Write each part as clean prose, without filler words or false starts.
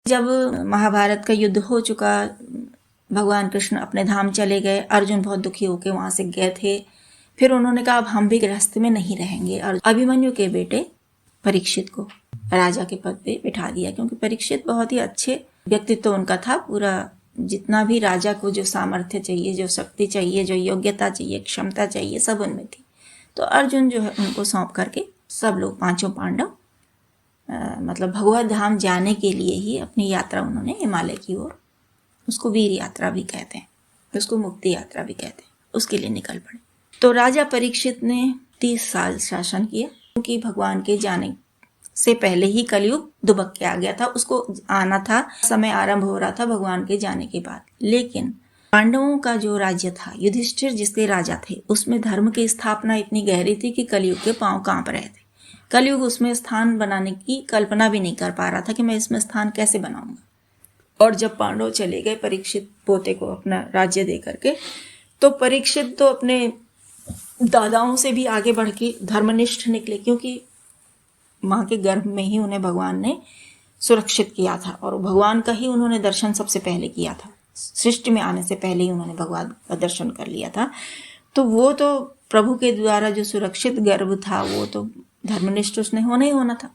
जब महाभारत का युद्ध हो चुका, भगवान कृष्ण अपने धाम चले गए, अर्जुन बहुत दुखी होकर वहां से गए थे। फिर उन्होंने कहा अब हम भी गृहस्थ में नहीं रहेंगे, और अभिमन्यु के बेटे परीक्षित को राजा के पद पे बिठा दिया, क्योंकि परीक्षित बहुत ही अच्छे व्यक्तित्व उनका था। पूरा जितना भी राजा को जो सामर्थ्य चाहिए, जो शक्ति चाहिए, जो योग्यता चाहिए, क्षमता चाहिए, सब उनमें थी। तो अर्जुन जो है उनको सौंप करके सब लोग, पांचों पांडव मतलब भगवत धाम जाने के लिए ही अपनी यात्रा उन्होंने हिमालय की ओर, उसको वीर यात्रा भी कहते हैं, उसको मुक्ति यात्रा भी कहते हैं, उसके लिए निकल पड़े। तो राजा परीक्षित ने 30 साल शासन किया, क्योंकि भगवान के जाने से पहले ही कलयुग दुबक के आ गया था, उसको आना था, समय आरंभ हो रहा था भगवान के जाने के बाद। लेकिन पांडवों का जो राज्य था, युधिष्ठिर जिसके राजा थे, उसमें धर्म की स्थापना इतनी गहरी थी कि कलयुग के पांव कांप रहे थे। कलयुग उसमें स्थान बनाने की कल्पना भी नहीं कर पा रहा था कि मैं इसमें स्थान कैसे बनाऊंगा। और जब पांडव चले गए परीक्षित पोते को अपना राज्य दे करके, तो परीक्षित तो अपने दादाओं से भी आगे बढ़ के धर्मनिष्ठ निकले, क्योंकि माँ के गर्भ में ही उन्हें भगवान ने सुरक्षित किया था, और भगवान का ही उन्होंने दर्शन सबसे पहले किया था। सृष्टि में आने से पहले ही उन्होंने भगवान का दर्शन कर लिया था। तो वो तो प्रभु के द्वारा जो सुरक्षित गर्भ था, वो तो धर्मनिष्ठ उसने होना ही होना था।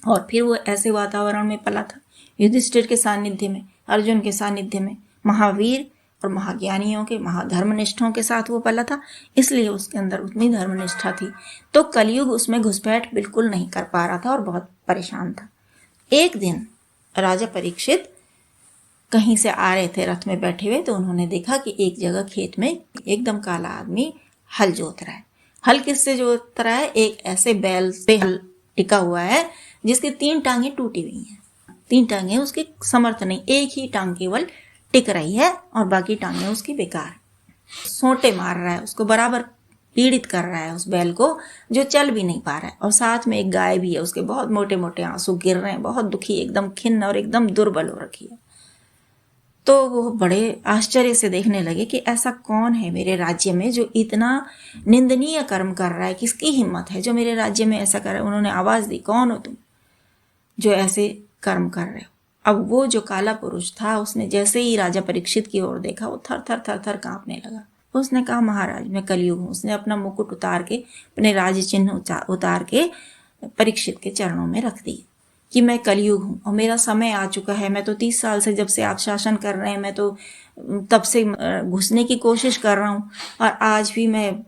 और फिर वो ऐसे वातावरण में पला था, युधिष्ठिर के सानिध्य में, अर्जुन के सानिध्य में, महावीर और महाज्ञानियों के, महाधर्मनिष्ठों के साथ वो पला था, इसलिए उसके अंदर उतनी धर्मनिष्ठा थी। तो कलयुग उसमें घुसपैठ बिल्कुल नहीं कर पा रहा था और बहुत परेशान था। एक दिन राजा परीक्षित कहीं से आ रहे थे रथ में बैठे हुए, तो उन्होंने देखा कि एक जगह खेत में एकदम काला आदमी हल जोत रहा है। हल किससे जोत रहा है? एक ऐसे बैल पे हल टिका हुआ है जिसकी 3 टांगें टूटी हुई हैं। 3 टांगें उसकी समर्थ नहीं, एक ही टांग केवल टिक रही है और बाकी टांगें उसकी बेकार। सोंटे मार रहा है, उसको बराबर पीड़ित कर रहा है, उस बैल को, जो चल भी नहीं पा रहा है। और साथ में एक गाय भी है, उसके बहुत मोटे मोटे आंसू गिर रहे हैं, बहुत दुखी, एकदम खिन्न और एकदम दुर्बल हो रखी है। तो वो बड़े आश्चर्य से देखने लगे कि ऐसा कौन है मेरे राज्य में जो इतना निंदनीय कर्म कर रहा है, किसकी हिम्मत है जो मेरे राज्य में ऐसा कर रहा है। उन्होंने आवाज दी, कौन हो तुम जो ऐसे कर्म कर रहे हो? अब वो जो काला पुरुष था, उसने जैसे ही राजा परीक्षित की ओर देखा, वो थर थर थर थर कांपने लगा। उसने कहा, महाराज मैं कलयुग हूँ। उसने अपना मुकुट उतार के, अपने राज चिन्ह उतार के परीक्षित के चरणों में रख दिए कि मैं कलयुग हूँ और मेरा समय आ चुका है। मैं तो 30 साल से, जब से आप शासन कर रहे हैं, मैं तो तब से घुसने की कोशिश कर रहा हूँ, और आज भी मैं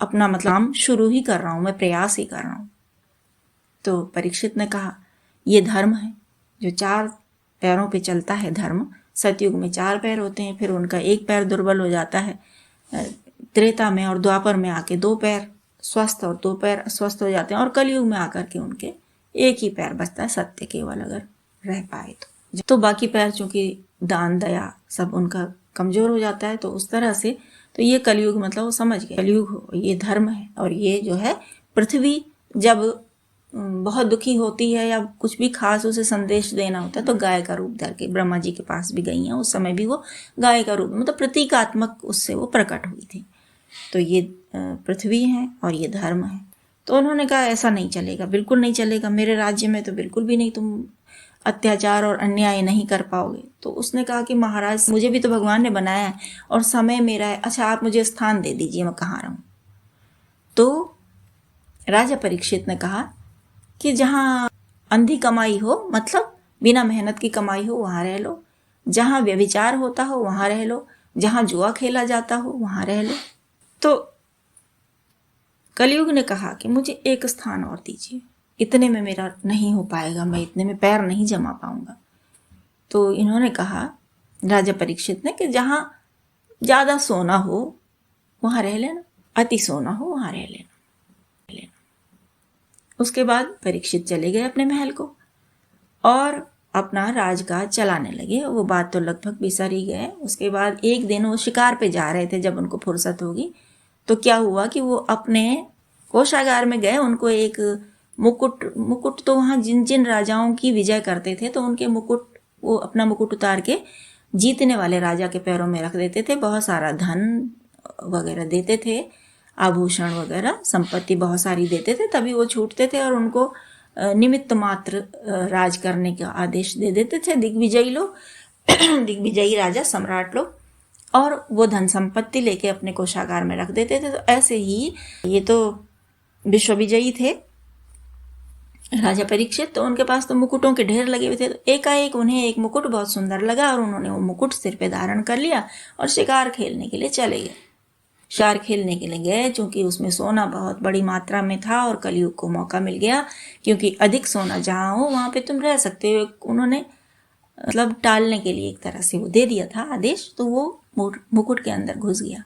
अपना मतलब शुरू ही कर रहा हूँ, मैं प्रयास ही कर रहा हूँ। तो परीक्षित ने कहा, ये धर्म है जो 4 पैरों पे चलता है। धर्म सतयुग में 4 पैर होते हैं, फिर उनका एक पैर दुर्बल हो जाता है, त्रेता में और द्वापर में आके 2 पैर स्वस्थ और 2 पैर अस्वस्थ हो जाते हैं, और कलयुग में आकर के उनके एक ही पैर बचता है, सत्य केवल अगर रह पाए तो बाकी पैर चूंकि दान दया सब उनका कमजोर हो जाता है। तो उस तरह से तो ये कलयुग मतलब वो समझ गए, कलयुग ये धर्म है। और ये जो है पृथ्वी जब बहुत दुखी होती है या कुछ भी खास उसे संदेश देना होता है, तो गाय का रूप धर के ब्रह्मा जी के पास भी गई हैं। उस समय भी वो गाय का रूप, मतलब प्रतीकात्मक उससे वो प्रकट हुई थी। तो ये पृथ्वी है और ये धर्म है। तो उन्होंने कहा, ऐसा नहीं चलेगा, बिल्कुल नहीं चलेगा, मेरे राज्य में तो बिल्कुल भी नहीं, तुम अत्याचार और अन्याय नहीं कर पाओगे। तो उसने कहा कि महाराज, मुझे भी तो भगवान ने बनाया है और समय मेरा है, अच्छा आप मुझे स्थान दे दीजिए, मैं कहाँ रहूं? तो राजा परीक्षित ने कहा कि जहां अंधी कमाई हो, मतलब बिना मेहनत की कमाई हो, वहां रह लो। जहां व्यभिचार होता हो वहां रह लो। जहां जुआ खेला जाता हो वहां रह लो। तो कलयुग ने कहा कि मुझे एक स्थान और दीजिए, इतने में मेरा नहीं हो पाएगा, मैं इतने में पैर नहीं जमा पाऊंगा। तो इन्होंने कहा, राजा परीक्षित ने, कि जहां ज्यादा सोना हो वहां रह लेना, अति सोना हो वहां रह लेना। उसके बाद परीक्षित चले गए अपने महल को और अपना राजकाज चलाने लगे। वो बात तो लगभग बिसर ही गए। उसके बाद एक दिन वो शिकार पे जा रहे थे, जब उनको फुर्सत होगी तो क्या हुआ कि वो अपने कोषागार में गए। उनको एक मुकुट तो वहां जिन जिन राजाओं की विजय करते थे, तो उनके मुकुट, वो अपना मुकुट उतार के जीतने वाले राजा के पैरों में रख देते थे। बहुत सारा धन वगैरह देते थे, आभूषण वगैरह, संपत्ति बहुत सारी देते थे, तभी वो छूटते थे और उनको निमित्त मात्र राज करने का आदेश दे देते थे दिग्विजयी लोग, दिग्विजयी राजा सम्राट लोग, और वो धन संपत्ति लेके अपने कोषागार में रख देते थे। तो ऐसे ही ये तो विश्व विजयी थे राजा परीक्षित, तो उनके पास तो मुकुटों के ढेर लगे हुए थे। तो एकाएक उन्हें एक मुकुट बहुत सुंदर लगा और उन्होंने वो मुकुट सिर पे धारण कर लिया और शिकार खेलने के लिए चले गए। शिकार खेलने के लिए गए, चूंकि उसमें सोना बहुत बड़ी मात्रा में था और कलयुग को मौका मिल गया, क्योंकि अधिक सोना जहाँ हो वहाँ पे तुम रह सकते हो। उन्होंने मतलब टालने के लिए एक तरह से वो दे दिया था आदेश, तो वो मुकुट के अंदर घुस गया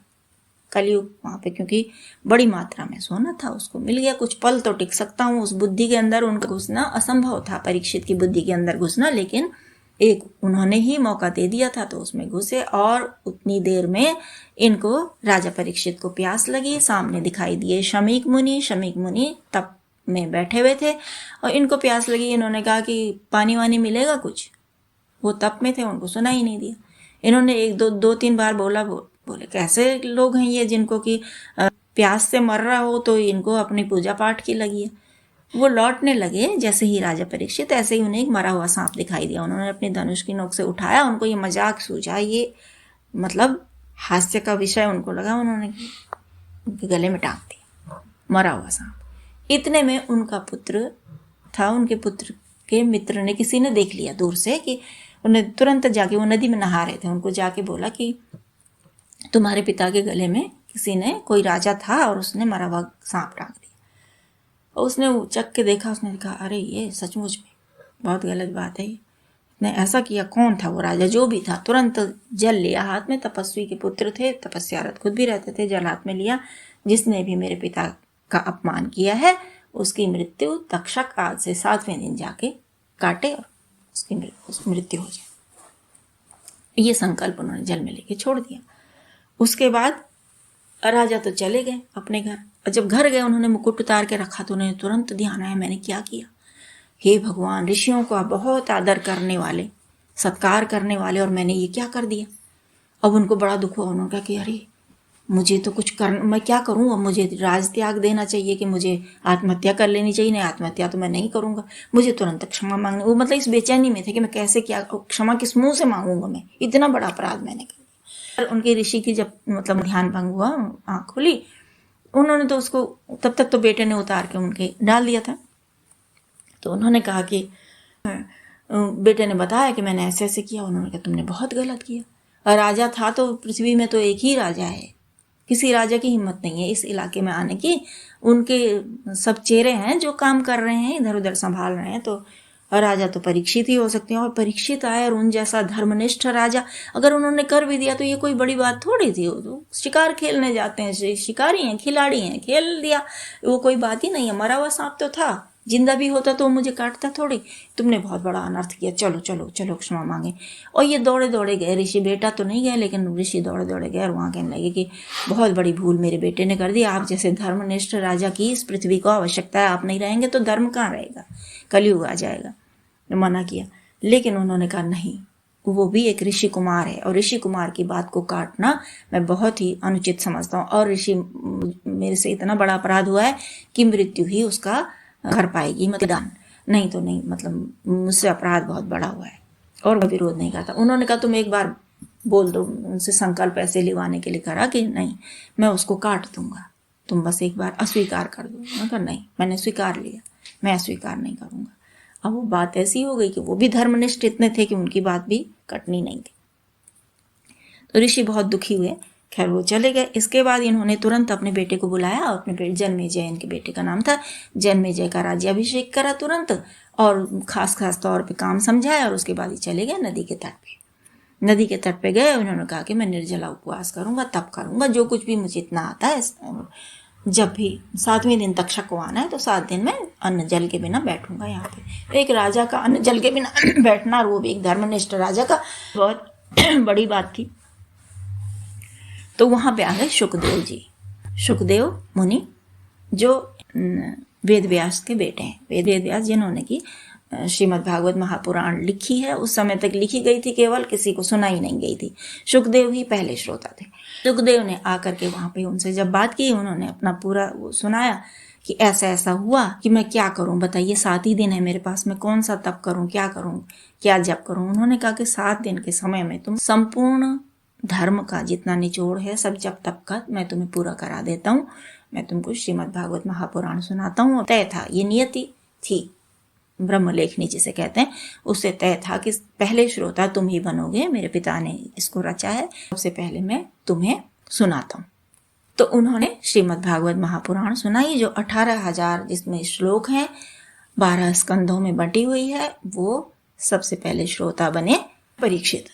कलयुग वहाँ पे, क्योंकि बड़ी मात्रा में सोना था, उसको मिल गया। कुछ पल तो टिक सकता हूँ, उस बुद्धि के अंदर उनका घुसना असंभव था, परीक्षित की बुद्धि के अंदर घुसना, लेकिन एक उन्होंने ही मौका दे दिया था तो उसमें घुसे। और उतनी देर में इनको राजा परीक्षित को प्यास लगी। सामने दिखाई दिए शमीक मुनि। शमीक मुनि तप में बैठे हुए थे और इनको प्यास लगी। इन्होंने कहा कि पानी वानी मिलेगा कुछ। वो तप में थे, उनको सुना ही नहीं दिया। इन्होंने एक दो तीन बार बोले कैसे लोग हैं ये जिनको कि प्यास से मर रहा हो तो इनको अपनी पूजा पाठ की लगी है। वो लौटने लगे जैसे ही राजा परीक्षित, ऐसे ही उन्हें एक मरा हुआ सांप दिखाई दिया। उन्होंने अपनी धनुष की नोक से उठाया, उनको ये मजाक सूझा, ये मतलब हास्य का विषय उनको लगा। उन्होंने उनके गले में टांग दिया मरा हुआ सांप। इतने में उनका पुत्र था, उनके पुत्र के मित्र ने, किसी ने देख लिया दूर से कि उन्हें तुरंत जाके, वो नदी में नहा रहे थे, उनको जाके बोला कि तुम्हारे पिता के गले में किसी ने, कोई राजा था और उसने मरा हुआ सांप टांग दिया। और उसने चक के देखा, उसने कहा अरे ये सचमुच में बहुत गलत बात है, ने ऐसा किया। कौन था वो राजा? जो भी था, तुरंत जल लिया हाथ में। तपस्वी के पुत्र थे, तपस्यारत खुद भी रहते थे। जल हाथ में लिया, जिसने भी मेरे पिता का अपमान किया है उसकी मृत्यु तक्षक आज से 7वें दिन जाके काटे और उसकी मृत्यु हो जाए। ये संकल्प उन्होंने जल में लेके छोड़ दिया। उसके बाद राजा तो चले गए अपने घर, और जब घर गए उन्होंने मुकुट उतार के रखा तो उन्हें तुरंत ध्यान आया मैंने क्या किया। हे भगवान, ऋषियों को बहुत आदर करने वाले, सत्कार करने वाले, और मैंने ये क्या कर दिया। अब उनको बड़ा दुख हुआ। उन्होंने कहा कि अरे मुझे तो कुछ कर, मैं क्या करूं, अब मुझे राज त्याग देना चाहिए कि मुझे आत्महत्या कर लेनी चाहिए। नहीं, आत्महत्या तो मैं नहीं करूंगा, मुझे तुरंत क्षमा मांगने। वो मतलब इस बेचैनी में थे कि मैं कैसे, क्या क्षमा किस मुंह से मांगूंगा, मैं इतना बड़ा अपराध मैंने कर दिया। उनके ऋषि की जब मतलब ध्यान भंग हुआ, आँख खुली, उन्होंने तो उसको, तब तक तो बेटे ने उतार के उनके डाल दिया था। तो उन्होंने कहा कि बेटे ने बताया कि मैंने ऐसे ऐसे किया। उन्होंने कहा तुमने बहुत गलत किया, और राजा था तो पृथ्वी में तो एक ही राजा है, किसी राजा की हिम्मत नहीं है इस इलाके में आने की। उनके सब चेहरे हैं जो काम कर रहे हैं, इधर उधर संभाल रहे हैं, तो राजा तो परीक्षित ही हो सकते हैं। और परीक्षित आए और उन जैसा धर्मनिष्ठ राजा अगर उन्होंने कर भी दिया तो ये कोई बड़ी बात थोड़ी थी। वो तो शिकार खेलने जाते हैं, शिकारी हैं, खिलाड़ी हैं, खेल दिया, वो कोई बात ही नहीं है। मरा हुआ सांप तो था, जिंदा भी होता तो मुझे काटता थोड़ी। तुमने बहुत बड़ा अनर्थ किया, चलो चलो चलो क्षमा मांगे। और ये दौड़े दौड़े गए, ऋषि बेटा तो नहीं गए, लेकिन ऋषि दौड़े दौड़े गए और वहाँ कहने लगे कि बहुत बड़ी भूल मेरे बेटे ने कर दी। आप जैसे धर्मनिष्ठ राजा की इस पृथ्वी को आवश्यकता है, आप नहीं रहेंगे तो धर्म कहाँ रहेगा, कलयुग आ जाएगा। मना किया, लेकिन उन्होंने कहा नहीं, वो भी एक ऋषि कुमार है और ऋषि कुमार की बात को काटना मैं बहुत ही अनुचित समझता हूँ। और ऋषि, मेरे से इतना बड़ा अपराध हुआ है कि मृत्यु ही उसका कर पाएगी, मतदान नहीं तो नहीं, मतलब मुझसे अपराध बहुत बड़ा हुआ है। और विरोध नहीं करता। उन्होंने कहा तुम एक बार बोल दो, उनसे संकल्प ऐसे लिवाने के लिए करा कि नहीं मैं उसको काट दूंगा, तुम बस एक बार अस्वीकार कर दो। मैं कहा नहीं, मैंने स्वीकार लिया, मैं अस्वीकार नहीं करूंगा। अब वो बात ऐसी हो गई कि वो भी धर्मनिष्ठ इतने थे कि उनकी बात भी कटनी नहीं थी। तो ऋषि बहुत दुखी हुए, खैर वो चले गए। इसके बाद इन्होंने तुरंत अपने बेटे को बुलाया और अपने बेटे जन्मेजय, इनके बेटे का नाम था, जन्मेजय का राज्याभिषेक करा तुरंत, और खास तौर पे काम समझाया। और उसके बाद ही चले गए नदी के तट पे। नदी के तट पे गए, उन्होंने कहा कि मैं निर्जला उपवास करूंगा, तप करूंगा, जो कुछ भी मुझे इतना आता है। जब भी 7वें दिन तक्षक को आना है तो 7 दिन में अन्न जल के बिना बैठूंगा यहाँ पे। एक राजा का अन्न जल के बिना बैठना, और वो भी एक धर्मनिष्ठ राजा का, बहुत बड़ी बात थी। तो वहां पे आ गए सुखदेव जी, सुखदेव मुनि, जो वेद व्यास के बेटे हैं। वेद व्यास जिन्होंने की श्रीमद् भागवत महापुराण लिखी है, उस समय तक लिखी गई थी, केवल किसी को सुनाई नहीं गई थी। सुखदेव ही पहले श्रोता थे। सुखदेव ने आकर के वहां पे उनसे जब बात की, उन्होंने अपना पूरा वो सुनाया कि ऐसा ऐसा हुआ कि मैं क्या करूं, बताइए 7 ही दिन है मेरे पास, मैं कौन सा तप करूं, क्या करूं, क्या जप करूं। उन्होंने कहा कि 7 दिन के समय में तुम संपूर्ण धर्म का जितना निचोड़ है सब जप तप का मैं तुम्हें पूरा करा देता हूँ। मैं तुमको श्रीमद् भागवत महापुराण सुनाता हूँ। तय था, ये नियति थी, ब्रह्मलेखनी जिसे कहते हैं, उससे तय था कि पहले श्रोता तुम ही बनोगे, मेरे पिता ने इसको रचा है, सबसे पहले मैं तुम्हें सुनाता हूँ। तो उन्होंने श्रीमद् भागवत महापुराण सुनाई, जो 18,000 जिसमें श्लोक हैं, 12 स्कंधों में बटी हुई है। वो सबसे पहले श्रोता बने परीक्षित।